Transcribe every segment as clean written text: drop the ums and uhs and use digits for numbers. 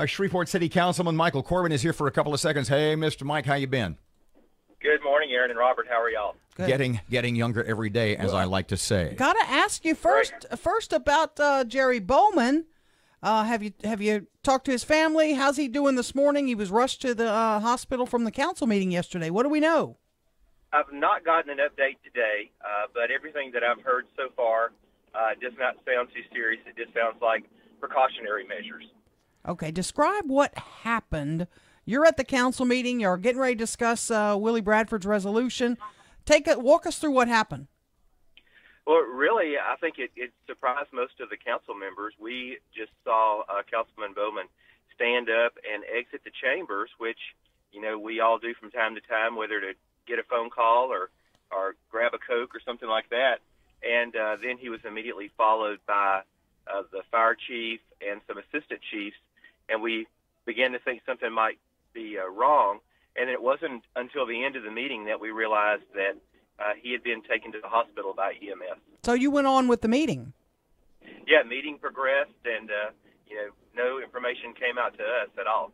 Shreveport City Councilman Michael Corbin is here for a couple of seconds. Hey, Mr. Mike, how you been? Good morning, Aaron and Robert. How are y'all? Good. Getting younger every day, as I like to say. Got to ask you first about Jerry Bowman. Have you talked to his family? How's he doing this morning? He was rushed to the hospital from the council meeting yesterday. What do we know? I've not gotten an update today, but everything that I've heard so far does not sound too serious. It just sounds like precautionary measures. Okay, describe what happened. You're at the council meeting. You're getting ready to discuss Willie Bradford's resolution. Walk us through what happened. Well, really, I think it surprised most of the council members. We just saw Councilman Bowman stand up and exit the chambers, which, we all do from time to time, whether to get a phone call or grab a Coke or something like that. And then he was immediately followed by the fire chief and some assistant chiefs, and we began to think something might be wrong. And it wasn't until the end of the meeting that we realized that he had been taken to the hospital by EMS. So you went on with the meeting? Yeah, meeting progressed, and no information came out to us at all.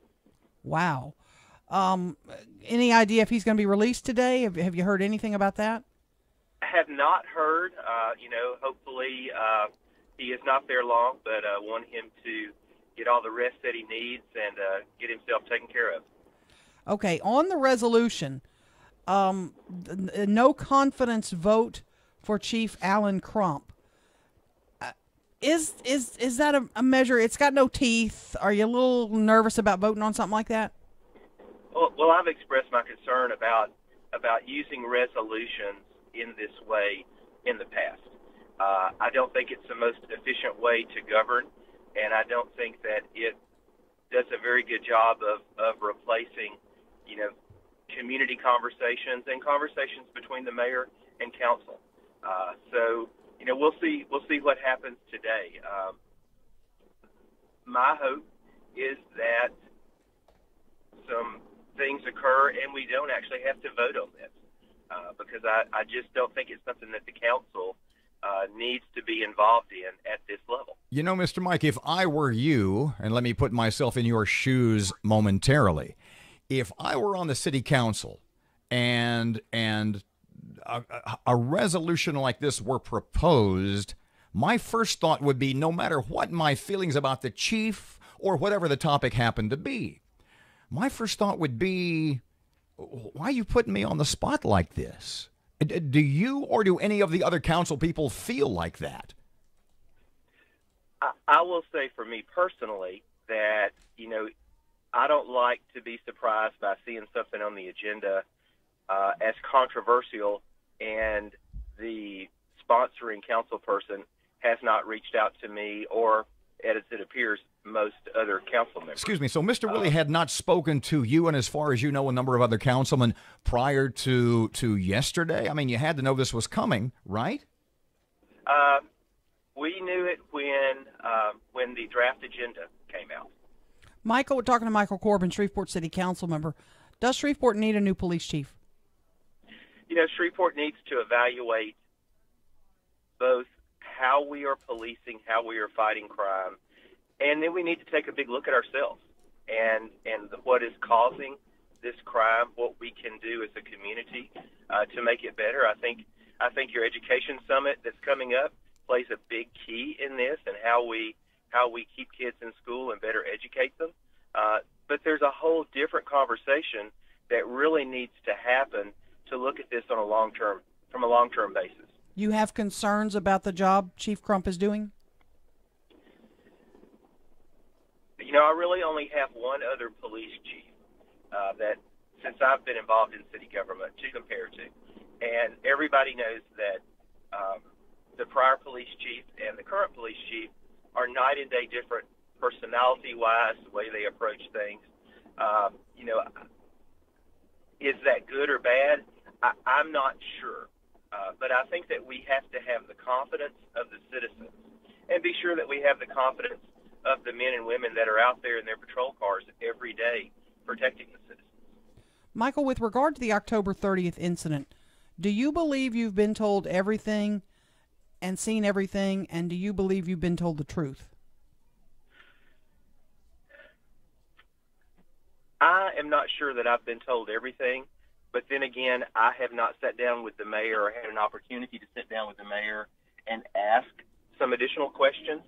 Wow. Any idea if he's going to be released today? Have you heard anything about that? I have not heard. Hopefully he is not there long, but I want him to get all the rest that he needs and get himself taken care of. Okay, on the resolution, no confidence vote for Chief Alan Crump. Is that a measure? It's got no teeth. Are you a little nervous about voting on something like that? Well, I've expressed my concern about using resolutions in this way in the past. I don't think it's the most efficient way to govern, and I don't think that it does a very good job of replacing, community conversations and conversations between the mayor and council. So we'll see what happens today. My hope is that some things occur and we don't actually have to vote on this, because I just don't think it's something that the council needs to be involved in at this level. Mr. Mike, if I were you, and let me put myself in your shoes momentarily, if I were on the city council and a resolution like this were proposed, my first thought would be, no matter what my feelings about the chief or whatever the topic happened to be, my first thought would be, why are you putting me on the spot like this? Do you or do any of the other council people feel like that? I will say for me personally that, I don't like to be surprised by seeing something on the agenda as controversial and the sponsoring council person has not reached out to me or, as it appears, most other council members. Excuse me. So Mr. Willie had not spoken to you and, as far as you know, a number of other councilmen prior to yesterday? I mean, you had to know this was coming, right? We knew it when the draft agenda came out. Michael, we're talking to Michael Corbin, Shreveport City Council member. Does Shreveport need a new police chief? Shreveport needs to evaluate both how we are policing, how we are fighting crime, and then we need to take a big look at ourselves and what is causing this crime, what we can do as a community to make it better. I think your education summit that's coming up plays a big key in this and how we keep kids in school and better educate them. But there's a whole different conversation that really needs to happen to look at this from a long-term basis. You have concerns about the job Chief Crump is doing? I really only have one other police chief that, since I've been involved in city government, to compare to. And everybody knows that the prior police chief and the current police chief are night and day different personality-wise, the way they approach things. Is that good or bad? I'm not sure. But I think that we have to have the confidence of the citizens and be sure that we have the confidence of the men and women that are out there in their patrol cars every day protecting the citizens. Michael, with regard to the October 30th incident, do you believe you've been told everything and seen everything, and do you believe you've been told the truth? I am not sure that I've been told everything, but then again, I have not sat down with the mayor or had an opportunity to sit down with the mayor and ask some additional questions.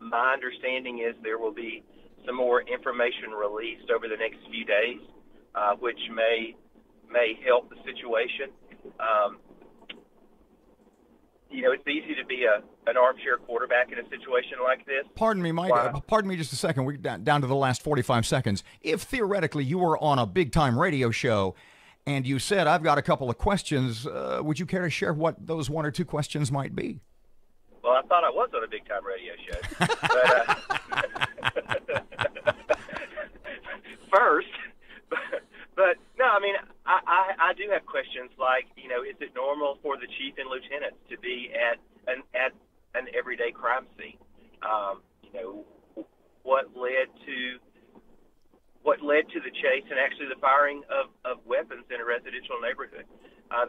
My understanding is there will be some more information released over the next few days, which may help the situation. It's easy to be an armchair quarterback in a situation like this. Pardon me, Mike. Pardon me just a second. We're down to the last 45 seconds. If theoretically you were on a big-time radio show and you said, I've got a couple of questions, would you care to share what those one or two questions might be? Well, I thought I was on a big-time radio show. But no, I mean, I do have questions like, is it normal for the chief and lieutenants to be at an everyday crime scene? What led to the chase and actually the firing of weapons in a residential neighborhood?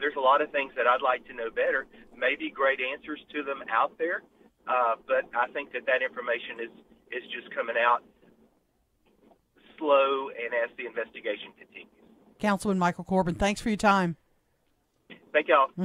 There's a lot of things that I'd like to know better. Maybe great answers to them out there, but I think that information is just coming out slow and as the investigation continues. Councilman Michael Corbin, thanks for your time. Thank y'all.